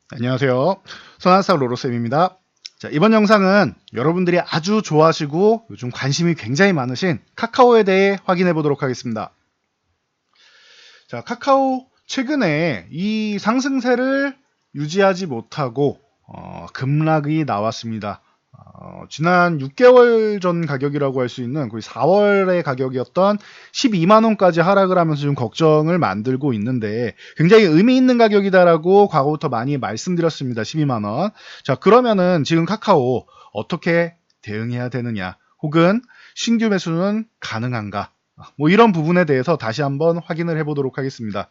안녕하세요. 선한스타 로로쌤입니다. 자, 이번 영상은 여러분들이 아주 좋아하시고 요즘 관심이 굉장히 많으신 카카오에 대해 확인해 보도록 하겠습니다. 자, 카카오 최근에 이 상승세를 유지하지 못하고 급락이 나왔습니다. 지난 6개월 전 가격이라고 할 수 있는 거의 4월의 가격이었던 12만원까지 하락을 하면서 좀 걱정을 만들고 있는데 굉장히 의미 있는 가격이다라고 과거부터 많이 말씀드렸습니다. 12만원. 자, 그러면은 지금 카카오 어떻게 대응해야 되느냐, 혹은 신규 매수는 가능한가, 뭐 이런 부분에 대해서 다시 한번 확인을 해보도록 하겠습니다.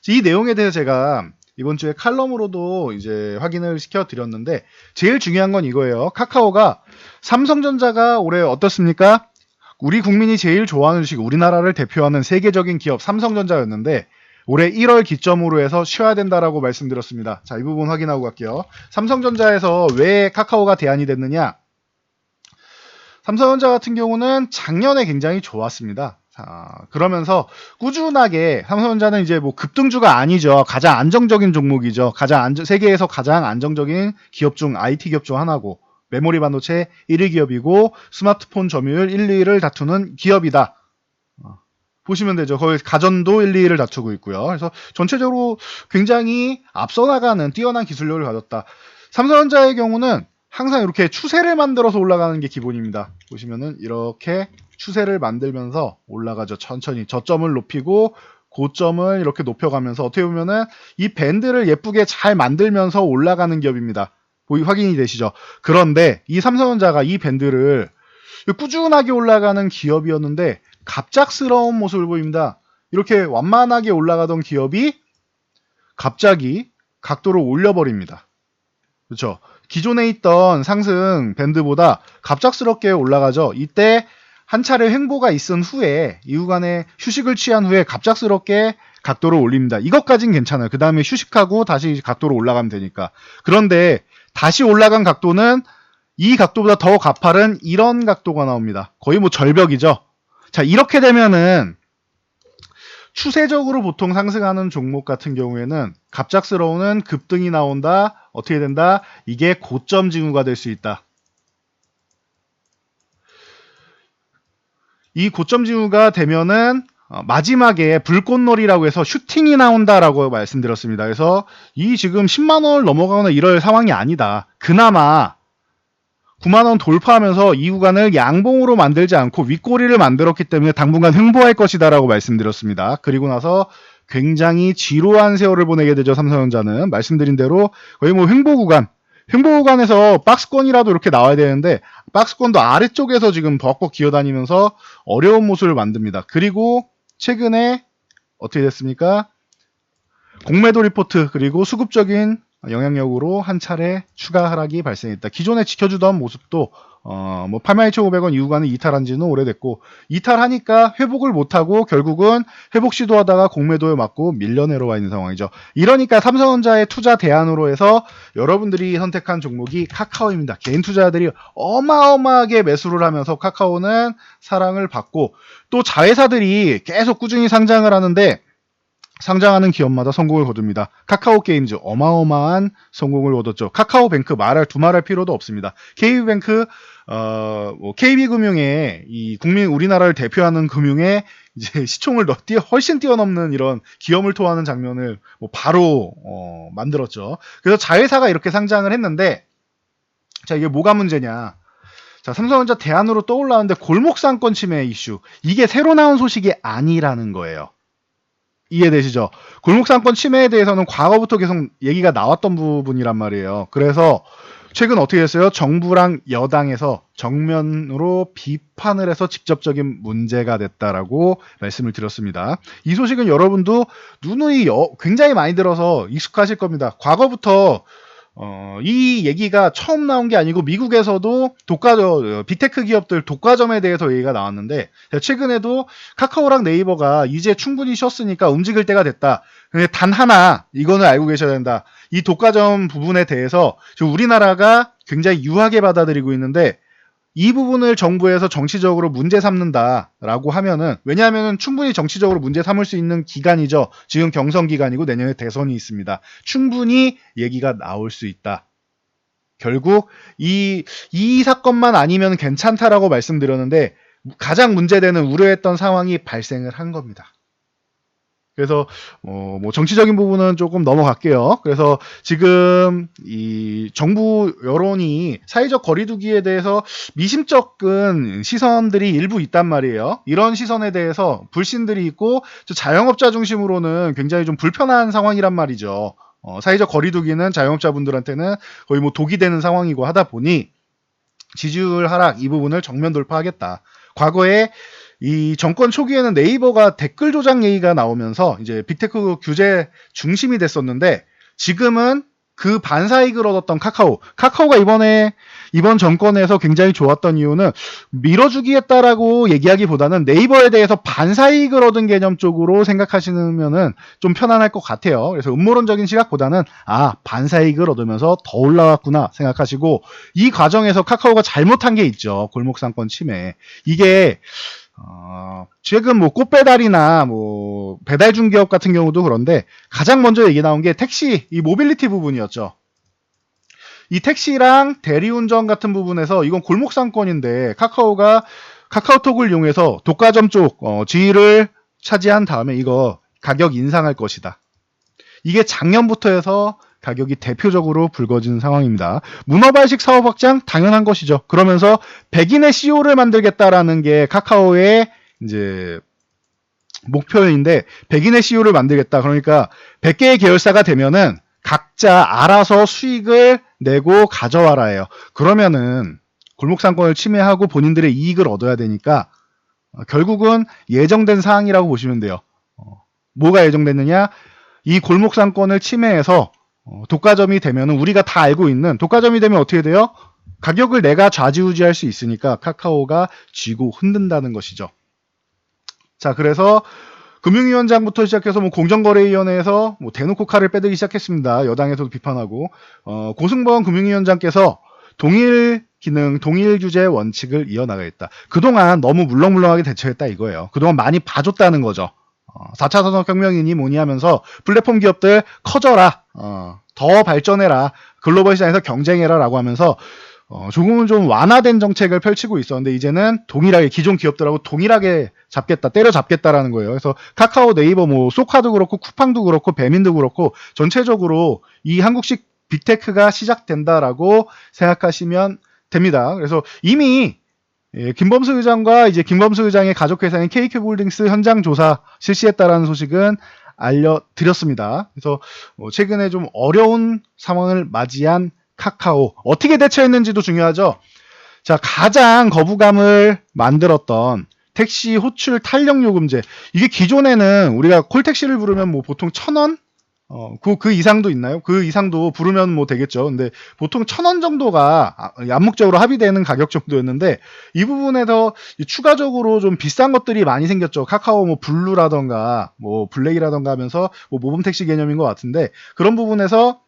이 내용에 대해서 제가 이번 주에 칼럼으로도 이제 확인을 시켜드렸는데, 제일 중요한 건 이거예요. 카카오가 삼성전자가 올해 어떻습니까? 우리 국민이 제일 좋아하는 주식, 우리나라를 대표하는 세계적인 기업 삼성전자였는데 올해 1월 기점으로 해서 쉬어야 된다라고 말씀드렸습니다. 자, 이 부분 확인하고 갈게요. 삼성전자에서 왜 카카오가 대안이 됐느냐? 삼성전자 같은 경우는 작년에 굉장히 좋았습니다. 자, 그러면서 꾸준하게 삼성전자는 이제 뭐 급등주가 아니죠. 가장 안정적인 종목이죠. 세계에서 가장 안정적인 기업 중 IT 기업 중 하나고, 메모리 반도체 1위 기업이고 스마트폰 점유율 1, 2위를 다투는 기업이다. 보시면 되죠. 거의 가전도 1, 2위를 다투고 있고요. 그래서 전체적으로 굉장히 앞서 나가는 뛰어난 기술력을 가졌다. 삼성전자의 경우는 항상 이렇게 추세를 만들어서 올라가는 게 기본입니다. 보시면은 이렇게 추세를 만들면서 올라가죠. 천천히 저점을 높이고 고점을 이렇게 높여가면서 어떻게 보면은 이 밴드를 예쁘게 잘 만들면서 올라가는 기업입니다. 확인이 되시죠? 그런데 이 삼성전자가 이 밴드를 꾸준하게 올라가는 기업이었는데 갑작스러운 모습을 보입니다. 이렇게 완만하게 올라가던 기업이 갑자기 각도를 올려버립니다. 그렇죠? 기존에 있던 상승 밴드보다 갑작스럽게 올라가죠. 이때 한 차례 횡보가 있은 후에 이후간에 휴식을 취한 후에 갑작스럽게 각도를 올립니다. 이것까진 괜찮아요. 그 다음에 휴식하고 다시 각도로 올라가면 되니까. 그런데 다시 올라간 각도는 이 각도보다 더 가파른 이런 각도가 나옵니다. 거의 뭐 절벽이죠. 자, 이렇게 되면은 추세적으로 보통 상승하는 종목 같은 경우에는 갑작스러운 급등이 나온다. 어떻게 된다? 이게 고점 징후가 될 수 있다. 이 고점 징후가 되면은 마지막에 불꽃놀이라고 해서 슈팅이 나온다라고 말씀드렸습니다. 그래서 이 지금 10만원을 넘어가거나 이럴 상황이 아니다. 그나마 9만원 돌파하면서 이 구간을 양봉으로 만들지 않고 윗꼬리를 만들었기 때문에 당분간 횡보할 것이다 라고 말씀드렸습니다. 그리고 나서 굉장히 지루한 세월을 보내게 되죠. 삼성전자는 말씀드린 대로 거의 뭐 횡보 구간에서 박스권이라도 이렇게 나와야 되는데 박스권도 아래쪽에서 지금 벅벅 기어다니면서 어려운 모습을 만듭니다. 그리고 최근에 어떻게 됐습니까? 공매도 리포트 그리고 수급적인 영향력으로 한 차례 추가 하락이 발생했다. 기존에 지켜주던 모습도 뭐 82,500원 이후가는 이탈한 지는 오래됐고, 이탈하니까 회복을 못하고 결국은 회복 시도하다가 공매도에 맞고 밀려 내려와 있는 상황이죠. 이러니까 삼성전자의 투자 대안으로 해서 여러분들이 선택한 종목이 카카오입니다. 개인 투자자들이 어마어마하게 매수를 하면서 카카오는 사랑을 받고, 또 자회사들이 계속 꾸준히 상장을 하는데 상장하는 기업마다 성공을 거둡니다. 카카오 게임즈 어마어마한 성공을 얻었죠. 카카오뱅크 두말할 필요도 없습니다. KB뱅크, KB금융의 이 우리나라를 대표하는 금융의 이제 시총을 훨씬 뛰어넘는 이런 기염을 토하는 장면을 바로 만들었죠. 그래서 자회사가 이렇게 상장을 했는데, 자, 이게 뭐가 문제냐? 자, 삼성전자 대안으로 떠올라오는데 골목상권 침해 이슈, 이게 새로 나온 소식이 아니라는 거예요. 이해되시죠? 골목상권 침해에 대해서는 과거부터 계속 얘기가 나왔던 부분이란 말이에요. 그래서 최근 어떻게 됐어요? 정부랑 여당에서 정면으로 비판을 해서 직접적인 문제가 됐다라고 말씀을 드렸습니다. 이 소식은 여러분도 누누이 굉장히 많이 들어서 익숙하실 겁니다. 과거부터 이 얘기가 처음 나온 게 아니고 미국에서도 빅테크 기업들 독과점에 대해서 얘기가 나왔는데, 최근에도 카카오랑 네이버가 이제 충분히 쉬었으니까 움직일 때가 됐다. 근데 단 하나 이거는 알고 계셔야 된다. 이 독과점 부분에 대해서 지금 우리나라가 굉장히 유하게 받아들이고 있는데, 이 부분을 정부에서 정치적으로 문제 삼는다라고 하면은, 왜냐하면은 충분히 정치적으로 문제 삼을 수 있는 기간이죠. 지금 경선 기간이고 내년에 대선이 있습니다. 충분히 얘기가 나올 수 있다. 결국 이 사건만 아니면 괜찮다라고 말씀드렸는데 가장 문제되는 우려했던 상황이 발생을 한 겁니다. 그래서 뭐 정치적인 부분은 조금 넘어갈게요. 그래서 지금 이 정부 여론이 사회적 거리두기에 대해서 미심쩍은 시선들이 일부 있단 말이에요. 이런 시선에 대해서 불신들이 있고 자영업자 중심으로는 굉장히 좀 불편한 상황이란 말이죠. 사회적 거리두기는 자영업자분들한테는 거의 뭐 독이 되는 상황이고 하다 보니 지지율 하락 이 부분을 정면 돌파하겠다. 과거에 이 정권 초기에는 네이버가 댓글 조작 얘기가 나오면서 이제 빅테크 규제 중심이 됐었는데 지금은 그 반사이익을 얻었던 카카오가 이번 정권에서 굉장히 좋았던 이유는 밀어주기했다라고 얘기하기보다는 네이버에 대해서 반사이익을 얻은 개념 쪽으로 생각하시면은 좀 편안할 것 같아요. 그래서 음모론적인 시각보다는 반사이익을 얻으면서 더 올라왔구나 생각하시고, 이 과정에서 카카오가 잘못한 게 있죠. 골목상권 침해. 이게 최근 뭐 꽃배달이나 뭐 배달 중개업 같은 경우도 그런데 가장 먼저 얘기 나온 게 택시, 이 모빌리티 부분이었죠. 이 택시랑 대리운전 같은 부분에서 이건 골목상권인데 카카오톡을 이용해서 독과점 쪽 지위를 차지한 다음에 이거 가격 인상할 것이다. 이게 작년부터 해서 가격이 대표적으로 불거진 상황입니다. 문어발식 사업 확장 당연한 것이죠. 그러면서 백인의 CEO를 만들겠다라는 게 카카오의 이제 목표인데, 백인의 CEO를 만들겠다. 그러니까 100개의 계열사가 되면은 각자 알아서 수익을 내고 가져와라예요. 그러면은 골목상권을 침해하고 본인들의 이익을 얻어야 되니까 결국은 예정된 사항이라고 보시면 돼요. 뭐가 예정됐느냐? 이 골목상권을 침해해서 독과점이 되면은 우리가 다 알고 있는, 독과점이 되면 어떻게 돼요? 가격을 내가 좌지우지할 수 있으니까 카카오가 쥐고 흔든다는 것이죠. 자, 그래서 금융위원장부터 시작해서 뭐 공정거래위원회에서 뭐 대놓고 칼을 빼들기 시작했습니다. 여당에서도 비판하고, 고승범 금융위원장께서 동일 기능, 동일 규제 원칙을 이어나가겠다. 그동안 너무 물렁물렁하게 대처했다 이거예요. 그동안 많이 봐줬다는 거죠. 4차 산업혁명이니 뭐니 하면서 플랫폼 기업들 커져라, 더 발전해라, 글로벌 시장에서 경쟁해라 라고 하면서 조금은 좀 완화된 정책을 펼치고 있었는데 이제는 동일하게 기존 기업들하고 동일하게 잡겠다, 때려잡겠다라는 거예요. 그래서 카카오, 네이버, 뭐 소카도 그렇고 쿠팡도 그렇고 배민도 그렇고 전체적으로 이 한국식 빅테크가 시작된다라고 생각하시면 됩니다. 그래서 이미 김범수 의장과 이제 김범수 의장의 가족회사인 KQ홀딩스 현장 조사 실시했다라는 소식은 알려드렸습니다. 그래서 최근에 좀 어려운 상황을 맞이한 카카오, 어떻게 대처했는지도 중요하죠. 자, 가장 거부감을 만들었던 택시 호출 탄력 요금제. 이게 기존에는 우리가 콜택시를 부르면 뭐 보통 1,000원? 그 이상도 있나요? 그 이상도 부르면 뭐 되겠죠. 근데 보통 1,000원 정도가 암묵적으로 합의되는 가격 정도였는데 이 부분에서 추가적으로 좀 비싼 것들이 많이 생겼죠. 카카오 뭐 블루라던가 뭐 블랙이라던가 하면서 뭐 모범 택시 개념인 것 같은데, 그런 부분에서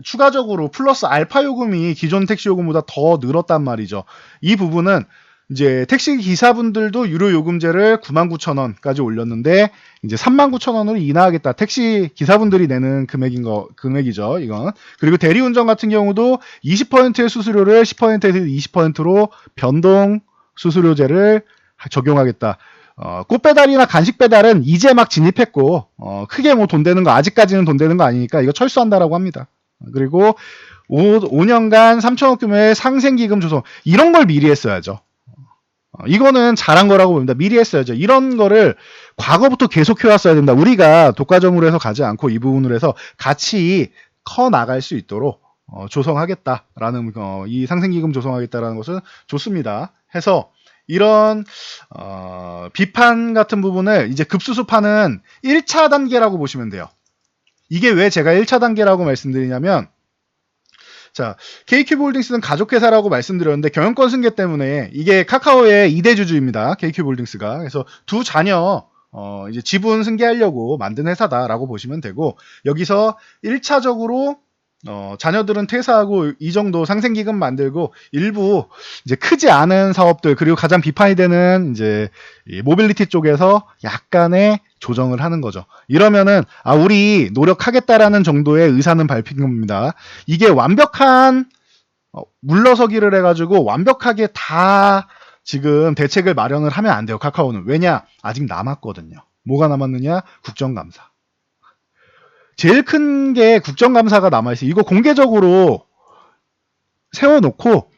추가적으로 플러스 알파 요금이 기존 택시 요금보다 더 늘었단 말이죠. 이 부분은 이제 택시 기사분들도 유료 요금제를 99,000원까지 올렸는데 이제 39,000원으로 인하하겠다. 택시 기사분들이 내는 금액이죠, 이건. 그리고 대리운전 같은 경우도 20%의 수수료를 10%에서 20%로 변동 수수료제를 적용하겠다. 꽃배달이나 간식 배달은 이제 막 진입했고 크게 뭐 돈 되는 거, 아직까지는 돈 되는 거 아니니까 이거 철수한다라고 합니다. 그리고 5년간 3천억 규모의 상생기금 조성, 이런 걸 미리 했어야죠. 이거는 잘한 거라고 봅니다. 미리 했어야죠. 이런 거를 과거부터 계속 해왔어야 된다. 우리가 독과점으로 해서 가지 않고 이 부분으로 해서 같이 커 나갈 수 있도록 조성하겠다라는, 이 상생기금 조성하겠다라는 것은 좋습니다. 해서 이런 비판 같은 부분을 이제 급수습하는 1차 단계라고 보시면 돼요. 이게 왜 제가 1차 단계라고 말씀드리냐면, 자, KQ홀딩스는 가족회사라고 말씀드렸는데 경영권 승계 때문에 이게 카카오의 2대 주주입니다. KQ홀딩스가. 그래서 두 자녀 이제 지분 승계하려고 만든 회사다라고 보시면 되고, 여기서 1차적으로 자녀들은 퇴사하고 이 정도 상생기금 만들고 일부 이제 크지 않은 사업들 그리고 가장 비판이 되는 이제 이 모빌리티 쪽에서 약간의 조정을 하는 거죠. 이러면은 우리 노력하겠다라는 정도의 의사는 밝힌 겁니다. 이게 완벽한 물러서기를 해가지고 완벽하게 다 지금 대책을 마련을 하면 안 돼요. 카카오는. 왜냐? 아직 남았거든요. 뭐가 남았느냐? 국정감사. 제일 큰 게 국정감사가 남아있어요. 이거 공개적으로 세워놓고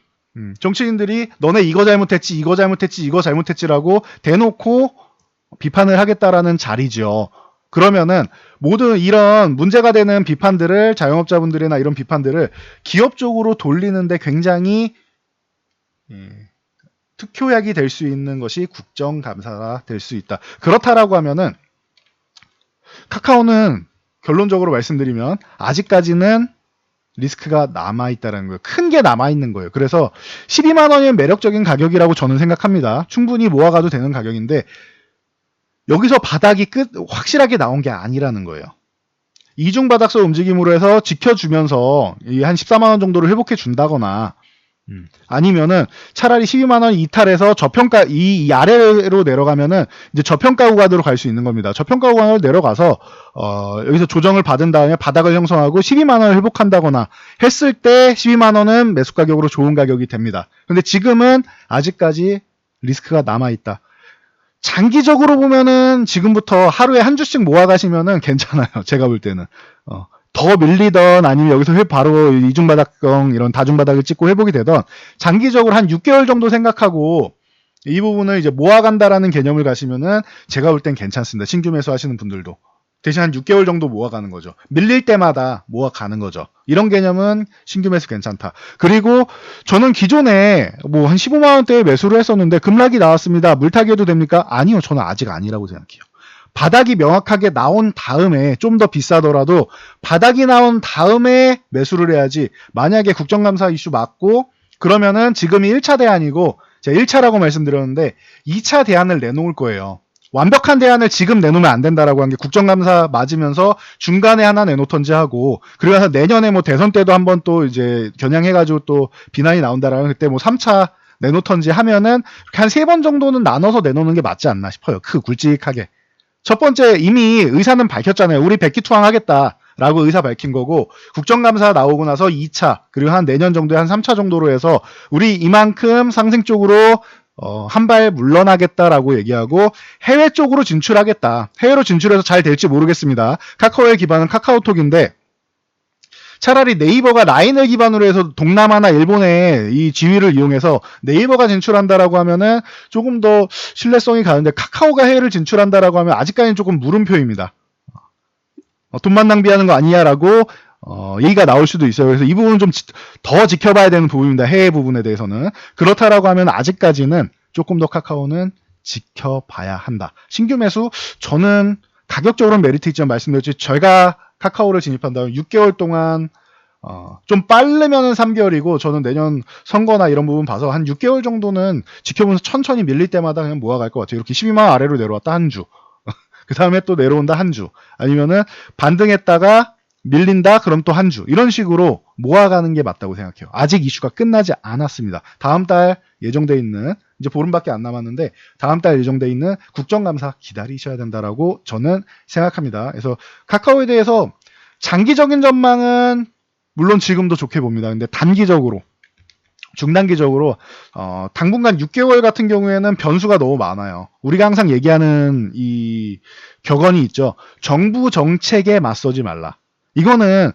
정치인들이 너네 이거 잘못했지 이거 잘못했지 이거 잘못했지라고 대놓고 비판을 하겠다라는 자리죠. 그러면은 모든 이런 문제가 되는 비판들을 자영업자분들이나 이런 비판들을 기업 쪽으로 돌리는데 굉장히 특효약이 될 수 있는 것이 국정감사가 될 수 있다. 그렇다라고 하면은 카카오는 결론적으로 말씀드리면 아직까지는 리스크가 남아있다는 거예요. 큰 게 남아있는 거예요. 그래서 12만 원이면 매력적인 가격이라고 저는 생각합니다. 충분히 모아가도 되는 가격인데 여기서 바닥이 확실하게 나온 게 아니라는 거예요. 이중 바닥서 움직임으로 해서 지켜주면서 한 14만 원 정도를 회복해 준다거나 아니면은 차라리 12만 원 이탈해서 저평가 이 아래로 내려가면은 이제 저평가 구간으로 갈 수 있는 겁니다. 저평가 구간으로 내려가서 여기서 조정을 받은 다음에 바닥을 형성하고 12만 원을 회복한다거나 했을 때 12만 원은 매수 가격으로 좋은 가격이 됩니다. 근데 지금은 아직까지 리스크가 남아 있다. 장기적으로 보면은 지금부터 하루에 한 주씩 모아 가시면은 괜찮아요. 제가 볼 때는. 더 밀리던 아니면 여기서 바로 이중바닥성 이런 다중바닥을 찍고 회복이 되던 장기적으로 한 6개월 정도 생각하고 이 부분을 이제 모아간다라는 개념을 가시면은 제가 볼 땐 괜찮습니다. 신규 매수 하시는 분들도. 대신 한 6개월 정도 모아가는 거죠. 밀릴 때마다 모아가는 거죠. 이런 개념은 신규 매수 괜찮다. 그리고 저는 기존에 뭐 한 15만 원대에 매수를 했었는데 급락이 나왔습니다. 물타기 해도 됩니까? 아니요. 저는 아직 아니라고 생각해요. 바닥이 명확하게 나온 다음에 좀 더 비싸더라도 바닥이 나온 다음에 매수를 해야지 만약에 국정감사 이슈 맞고 그러면은 지금이 1차 대안이고 제가 1차라고 말씀드렸는데 2차 대안을 내놓을 거예요. 완벽한 대안을 지금 내놓으면 안 된다라고 한 게 국정감사 맞으면서 중간에 하나 내놓던지 하고 그리고 나서 내년에 뭐 대선 때도 한번 또 이제 겨냥해가지고 또 비난이 나온다라면 그때 뭐 3차 내놓던지 하면은 한 3번 정도는 나눠서 내놓는 게 맞지 않나 싶어요. 굵직하게. 첫 번째 이미 의사는 밝혔잖아요. 우리 백기투항 하겠다라고 의사 밝힌 거고 국정감사 나오고 나서 2차 그리고 한 내년 정도에 한 3차 정도로 해서 우리 이만큼 상생 쪽으로 한 발 물러나겠다라고 얘기하고 해외 쪽으로 진출하겠다. 해외로 진출해서 잘 될지 모르겠습니다. 카카오의 기반은 카카오톡인데 차라리 네이버가 라인을 기반으로 해서 동남아나 일본의 이 지위를 이용해서 네이버가 진출한다라고 하면은 조금 더 신뢰성이 가는데 카카오가 해외를 진출한다라고 하면 아직까지는 조금 물음표입니다. 돈만 낭비하는 거 아니냐라고 얘기가 나올 수도 있어요. 그래서 이 부분은 좀 더 지켜봐야 되는 부분입니다. 해외 부분에 대해서는. 그렇다라고 하면 아직까지는 조금 더 카카오는 지켜봐야 한다. 신규 매수 저는 가격적으로는 메리트 있지만 말씀드렸지 제가 카카오를 진입한다면 6개월 동안 좀 빠르면은 3개월이고 저는 내년 선거나 이런 부분 봐서 한 6개월 정도는 지켜보면서 천천히 밀릴 때마다 그냥 모아갈 것 같아요. 이렇게 12만 원 아래로 내려왔다 한 주. 그 다음에 또 내려온다 한 주. 아니면은 반등했다가 밀린다 그럼 또 한 주. 이런 식으로 모아가는 게 맞다고 생각해요. 아직 이슈가 끝나지 않았습니다. 다음 달 예정돼 있는 이제 보름밖에 안 남았는데 다음 달 예정돼 있는 국정감사 기다리셔야 된다라고 저는 생각합니다. 그래서 카카오에 대해서 장기적인 전망은 물론 지금도 좋게 봅니다. 근데 단기적으로 중단기적으로 당분간 6개월 같은 경우에는 변수가 너무 많아요. 우리가 항상 얘기하는 이 격언이 있죠. 정부 정책에 맞서지 말라. 이거는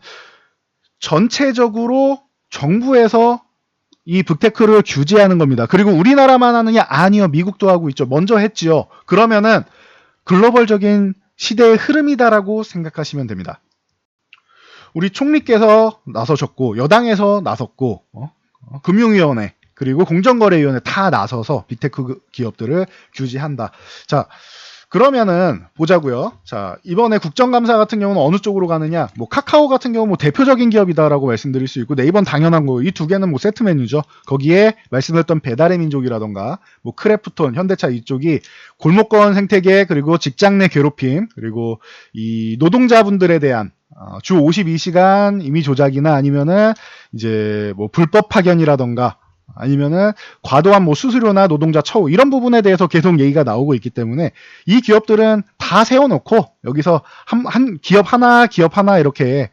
전체적으로 정부에서 이 빅테크를 규제하는 겁니다. 그리고 우리나라만 하느냐? 아니요. 미국도 하고 있죠. 먼저 했지요. 그러면은 글로벌적인 시대의 흐름이다라고 생각하시면 됩니다. 우리 총리께서 나서셨고 여당에서 나섰고 금융위원회 그리고 공정거래위원회 다 나서서 빅테크 기업들을 규제한다. 자, 그러면은 보자고요. 자, 이번에 국정감사 같은 경우는 어느 쪽으로 가느냐? 뭐 카카오 같은 경우 뭐 대표적인 기업이다라고 말씀드릴 수 있고 네이버는 당연한 거. 이 두 개는 뭐 세트 메뉴죠. 거기에 말씀드렸던 배달의 민족이라던가 뭐 크래프톤, 현대차 이쪽이 골목권 생태계 그리고 직장 내 괴롭힘 그리고 이 노동자분들에 대한 주 52시간 임의 조작이나 아니면은 이제 뭐 불법 파견이라던가 아니면은 과도한 뭐 수수료나 노동자 처우 이런 부분에 대해서 계속 얘기가 나오고 있기 때문에 이 기업들은 다 세워놓고 여기서 한 기업 하나 이렇게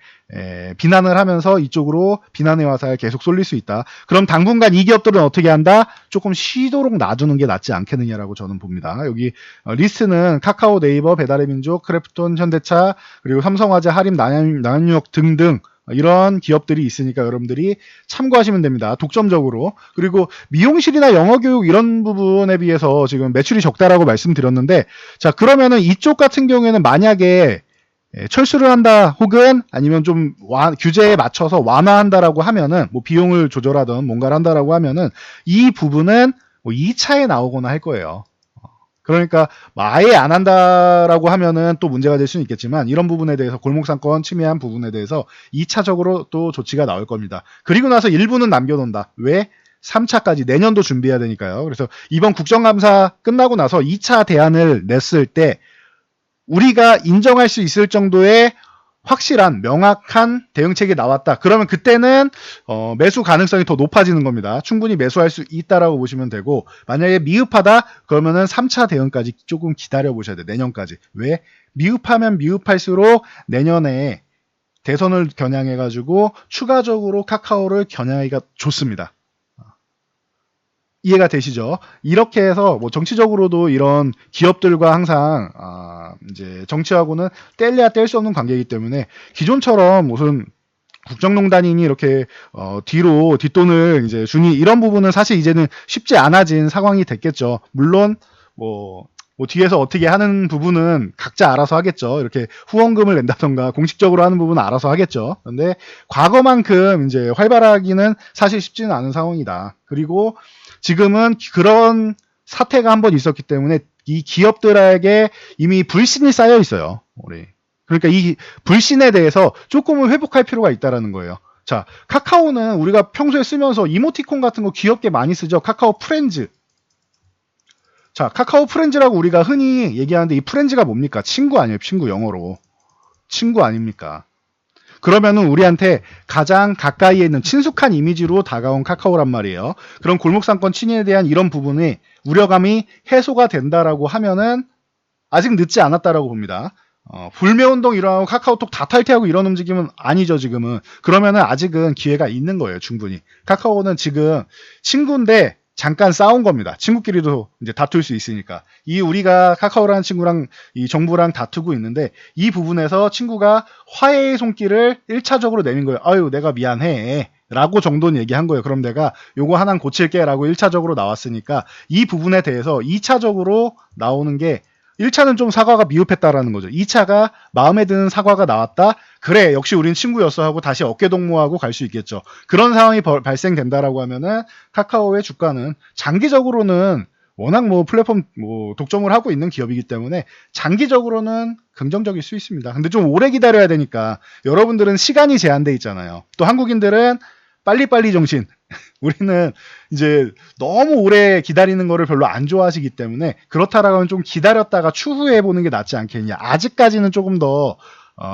비난을 하면서 이쪽으로 비난의 화살 계속 쏠릴 수 있다. 그럼 당분간 이 기업들은 어떻게 한다? 조금 쉬도록 놔두는 게 낫지 않겠느냐라고 저는 봅니다. 여기 리스트는 카카오, 네이버, 배달의 민족, 크래프톤, 현대차, 그리고 삼성화재, 하림, 남양유업 등등 이런 기업들이 있으니까 여러분들이 참고하시면 됩니다. 독점적으로. 그리고 미용실이나 영어교육 이런 부분에 비해서 지금 매출이 적다라고 말씀드렸는데, 자, 그러면은 이쪽 같은 경우에는 만약에 철수를 한다 혹은 아니면 좀 규제에 맞춰서 완화한다라고 하면은 뭐 비용을 조절하든 뭔가를 한다라고 하면은 이 부분은 뭐 2차에 나오거나 할 거예요. 그러니까 아예 안 한다라고 하면은 또 문제가 될 수는 있겠지만 이런 부분에 대해서 골목상권 침해한 부분에 대해서 2차적으로 또 조치가 나올 겁니다. 그리고 나서 일부는 남겨놓는다. 왜? 3차까지 내년도 준비해야 되니까요. 그래서 이번 국정감사 끝나고 나서 2차 대안을 냈을 때 우리가 인정할 수 있을 정도의 확실한 명확한 대응책이 나왔다. 그러면 그때는 매수 가능성이 더 높아지는 겁니다. 충분히 매수할 수 있다라고 보시면 되고, 만약에 미흡하다 그러면은 3차 대응까지 조금 기다려 보셔야 돼요. 내년까지. 왜? 미흡하면 미흡할수록 내년에 대선을 겨냥해 가지고 추가적으로 카카오를 겨냥하기가 좋습니다. 이해가 되시죠? 이렇게 해서 뭐 정치적으로도 이런 기업들과 항상 이제 정치하고는 뗄래야 뗄 수 없는 관계이기 때문에 기존처럼 무슨 국정농단이니 이렇게 뒤로 뒷돈을 이제 주니 이런 부분은 사실 이제는 쉽지 않아진 상황이 됐겠죠. 물론 뭐 뒤에서 어떻게 하는 부분은 각자 알아서 하겠죠. 이렇게 후원금을 낸다던가 공식적으로 하는 부분은 알아서 하겠죠. 그런데 과거만큼 이제 활발하기는 사실 쉽지는 않은 상황이다. 그리고 지금은 그런 사태가 한번 있었기 때문에 이 기업들에게 이미 불신이 쌓여 있어요. 그러니까 이 불신에 대해서 조금은 회복할 필요가 있다라는 거예요. 자, 카카오는 우리가 평소에 쓰면서 이모티콘 같은 거 귀엽게 많이 쓰죠. 카카오 프렌즈. 자, 카카오 프렌즈라고 우리가 흔히 얘기하는데 이 프렌즈가 뭡니까? 친구 아니에요? 친구 영어로. 친구 아닙니까? 그러면은 우리한테 가장 가까이에 있는 친숙한 이미지로 다가온 카카오란 말이에요. 그런 골목상권 침해에 대한 이런 부분이 우려감이 해소가 된다라고 하면은 아직 늦지 않았다라고 봅니다. 불매운동 일어나고 카카오톡 다 탈퇴하고 이런 움직임은 아니죠, 지금은. 그러면은 아직은 기회가 있는 거예요, 충분히. 카카오는 지금 친구인데 잠깐 싸운 겁니다. 친구끼리도 이제 다툴 수 있으니까. 우리가 카카오라는 친구랑 이 정부랑 다투고 있는데 이 부분에서 친구가 화해의 손길을 1차적으로 내민 거예요. 아유, 내가 미안해. 라고 정도는 얘기한 거예요. 그럼 내가 요거 하나 고칠게 라고 1차적으로 나왔으니까 이 부분에 대해서 2차적으로 나오는 게 1차는 좀 사과가 미흡했다라는 거죠. 2차가 마음에 드는 사과가 나왔다. 그래, 역시 우린 친구였어 하고 다시 어깨동무하고 갈 수 있겠죠. 그런 상황이 발생된다라고 하면은 카카오의 주가는 장기적으로는 워낙 뭐 플랫폼 뭐 독점을 하고 있는 기업이기 때문에 장기적으로는 긍정적일 수 있습니다. 근데 좀 오래 기다려야 되니까 여러분들은 시간이 제한돼 있잖아요. 또 한국인들은 빨리빨리 정신. 우리는 이제 너무 오래 기다리는 거를 별로 안 좋아하시기 때문에 그렇다라고 하면 좀 기다렸다가 추후에 보는 게 낫지 않겠냐. 아직까지는 조금 더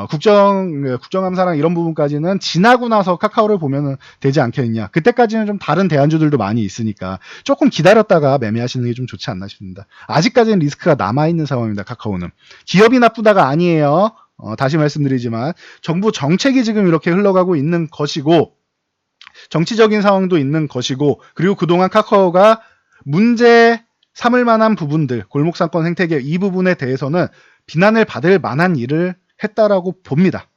국정감사랑 이런 부분까지는 지나고 나서 카카오를 보면 되지 않겠냐. 그때까지는 좀 다른 대안주들도 많이 있으니까 조금 기다렸다가 매매하시는 게 좀 좋지 않나 싶습니다. 아직까지는 리스크가 남아있는 상황입니다. 카카오는. 기업이 나쁘다가 아니에요. 다시 말씀드리지만 정부 정책이 지금 이렇게 흘러가고 있는 것이고 정치적인 상황도 있는 것이고 그리고 그동안 카카오가 문제 삼을 만한 부분들 골목상권 생태계 이 부분에 대해서는 비난을 받을 만한 일을 했다라고 봅니다.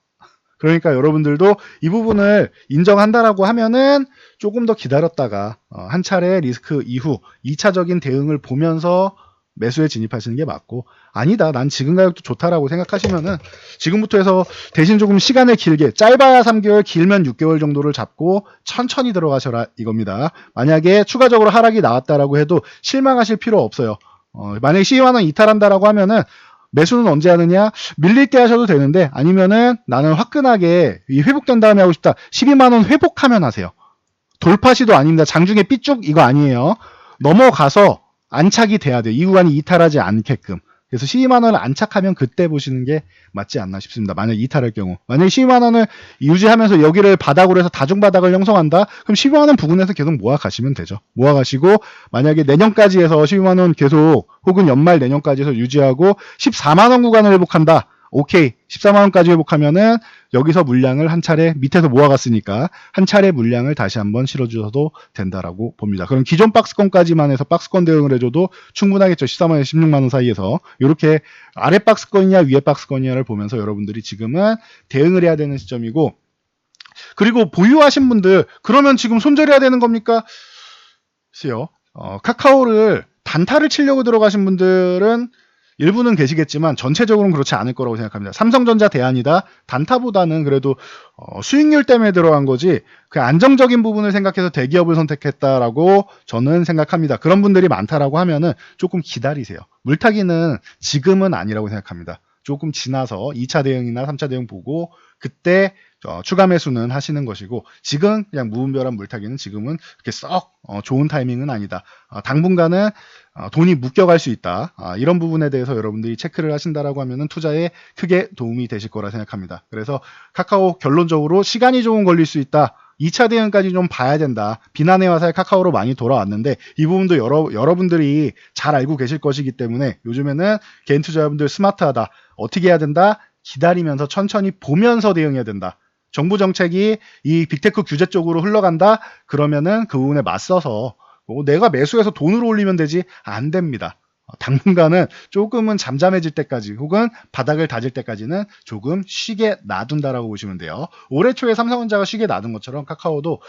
그러니까 여러분들도 이 부분을 인정한다라고 하면은 조금 더 기다렸다가 한 차례 리스크 이후 2차적인 대응을 보면서 매수에 진입하시는 게 맞고 아니다 난 지금 가격도 좋다라고 생각하시면은 지금부터 해서 대신 조금 시간을 길게 짧아야 3개월 길면 6개월 정도를 잡고 천천히 들어가셔라 이겁니다. 만약에 추가적으로 하락이 나왔다라고 해도 실망하실 필요 없어요. 만약에 12만원 이탈한다라고 하면은 매수는 언제 하느냐? 밀릴 때 하셔도 되는데 아니면은 나는 화끈하게 회복된 다음에 하고 싶다. 12만원 회복하면 하세요. 돌파 시도 아닙니다. 장중에 삐쭉 이거 아니에요. 넘어가서 안착이 돼야 돼요. 이 구간이 이탈하지 않게끔. 그래서 12만 원을 안착하면 그때 보시는 게 맞지 않나 싶습니다. 만약 이탈할 경우. 만약에 12만 원을 유지하면서 여기를 바닥으로 해서 다중바닥을 형성한다? 그럼 12만 원 부근에서 계속 모아 가시면 되죠. 모아 가시고 만약에 내년까지 해서 12만 원 계속 혹은 연말 내년까지 해서 유지하고 14만 원 구간을 회복한다. 오케이. 14만 원까지 회복하면은 여기서 물량을 한 차례 밑에서 모아갔으니까 한 차례 물량을 다시 한번 실어주셔도 된다라고 봅니다. 그럼 기존 박스권까지만 해서 박스권 대응을 해줘도 충분하겠죠. 14만 원, 16만 원 사이에서 이렇게 아래 박스권이냐 위에 박스권이냐를 보면서 여러분들이 지금은 대응을 해야 되는 시점이고, 그리고 보유하신 분들 그러면 지금 손절해야 되는 겁니까? 글쎄요. 카카오를 단타를 치려고 들어가신 분들은 일부는 계시겠지만 전체적으로는 그렇지 않을 거라고 생각합니다. 삼성전자 대안이다. 단타보다는 그래도 수익률 때문에 들어간 거지 그 안정적인 부분을 생각해서 대기업을 선택했다라고 저는 생각합니다. 그런 분들이 많다라고 하면은 조금 기다리세요. 물타기는 지금은 아니라고 생각합니다. 조금 지나서 2차 대응이나 3차 대응 보고 그때 추가 매수는 하시는 것이고, 지금 그냥 무분별한 물타기는 지금은 그렇게 썩 좋은 타이밍은 아니다. 당분간은 돈이 묶여갈 수 있다. 이런 부분에 대해서 여러분들이 체크를 하신다라고 하면은 투자에 크게 도움이 되실 거라 생각합니다. 그래서 카카오 결론적으로 시간이 조금 걸릴 수 있다. 2차 대응까지 좀 봐야 된다. 비난의 화살 카카오로 많이 돌아왔는데 이 부분도 여러분들이 잘 알고 계실 것이기 때문에 요즘에는 개인 투자자분들 스마트하다. 어떻게 해야 된다? 기다리면서 천천히 보면서 대응해야 된다. 정부 정책이 이 빅테크 규제 쪽으로 흘러간다? 그러면은 그 부분에 맞서서 내가 매수해서 돈으로 올리면 되지? 안 됩니다. 당분간은 조금은 잠잠해질 때까지 혹은 바닥을 다질 때까지는 조금 쉬게 놔둔다라고 보시면 돼요. 올해 초에 삼성전자가 쉬게 놔둔 것처럼 카카오도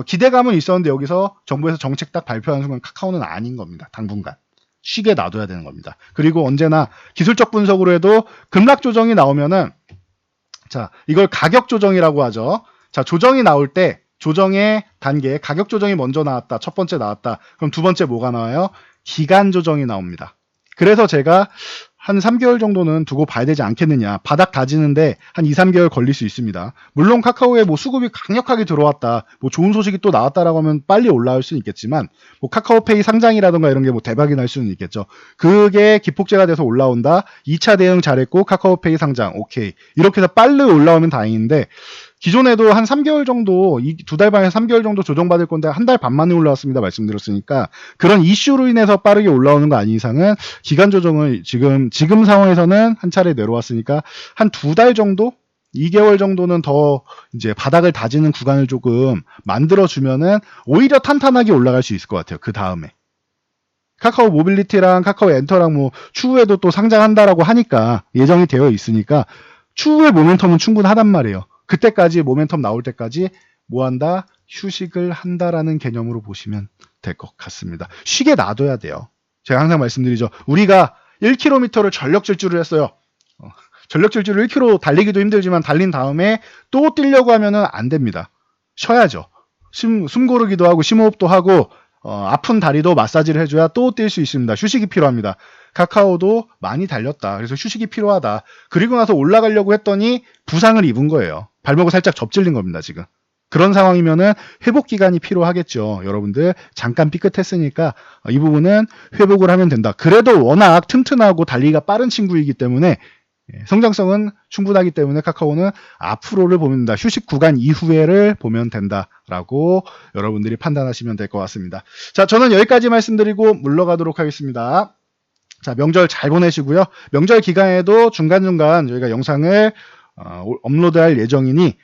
기대감은 있었는데 여기서 정부에서 정책 딱 발표하는 순간 카카오는 아닌 겁니다. 당분간. 쉬게 놔둬야 되는 겁니다. 그리고 언제나 기술적 분석으로 해도 급락 조정이 나오면은, 자, 이걸 가격 조정이라고 하죠. 자, 조정이 나올 때 조정의 단계, 가격 조정이 먼저 나왔다. 첫 번째 나왔다. 그럼 두 번째 뭐가 나와요? 기간 조정이 나옵니다. 그래서 제가 한 3개월 정도는 두고 봐야 되지 않겠느냐. 바닥 다지는데 한 2, 3개월 걸릴 수 있습니다. 물론 카카오에 뭐 수급이 강력하게 들어왔다, 뭐 좋은 소식이 또 나왔다라고 하면 빨리 올라올 수는 있겠지만, 뭐 카카오페이 상장이라던가 이런 게 뭐 대박이 날 수는 있겠죠. 그게 기폭제가 돼서 올라온다. 2차 대응 잘했고 카카오페이 상장, 오케이. 이렇게 해서 빨리 올라오면 다행인데, 기존에도 한 3개월 정도, 두 달 반에서 3개월 정도 조정받을 건데 한 달 반 만에 올라왔습니다. 말씀드렸으니까. 그런 이슈로 인해서 빠르게 올라오는 거 아닌 이상은 기간 조정을 지금 상황에서는 한 차례 내려왔으니까 한 두 달 정도? 2개월 정도는 더 이제 바닥을 다지는 구간을 조금 만들어주면은 오히려 탄탄하게 올라갈 수 있을 것 같아요. 그 다음에. 카카오 모빌리티랑 카카오 엔터랑 뭐 추후에도 또 상장한다라고 하니까 예정이 되어 있으니까 추후의 모멘텀은 충분하단 말이에요. 그때까지 모멘텀 나올 때까지 뭐 한다? 휴식을 한다라는 개념으로 보시면 될 것 같습니다. 쉬게 놔둬야 돼요. 제가 항상 말씀드리죠. 우리가 1km를 전력 질주를 했어요. 전력 질주를 1km 달리기도 힘들지만 달린 다음에 또 뛰려고 하면은 안 됩니다. 쉬어야죠. 숨 고르기도 하고 심호흡도 하고 아픈 다리도 마사지를 해줘야 또 뛸 수 있습니다. 휴식이 필요합니다. 카카오도 많이 달렸다. 그래서 휴식이 필요하다. 그리고 나서 올라가려고 했더니 부상을 입은 거예요. 발목을 살짝 접질린 겁니다, 지금. 그런 상황이면은 회복 기간이 필요하겠죠. 여러분들 잠깐 삐끗했으니까 이 부분은 회복을 하면 된다. 그래도 워낙 튼튼하고 달리기가 빠른 친구이기 때문에 성장성은 충분하기 때문에 카카오는 앞으로를 보면 된다. 휴식 구간 이후에를 보면 된다라고 여러분들이 판단하시면 될 것 같습니다. 자, 저는 여기까지 말씀드리고 물러가도록 하겠습니다. 자, 명절 잘 보내시고요. 명절 기간에도 중간중간 저희가 영상을 업로드할 예정이니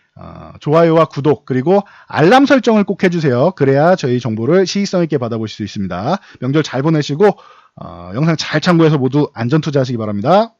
좋아요와 구독 그리고 알람 설정을 꼭 해주세요. 그래야 저희 정보를 시의성 있게 받아보실 수 있습니다. 명절 잘 보내시고 영상 잘 참고해서 모두 안전 투자하시기 바랍니다.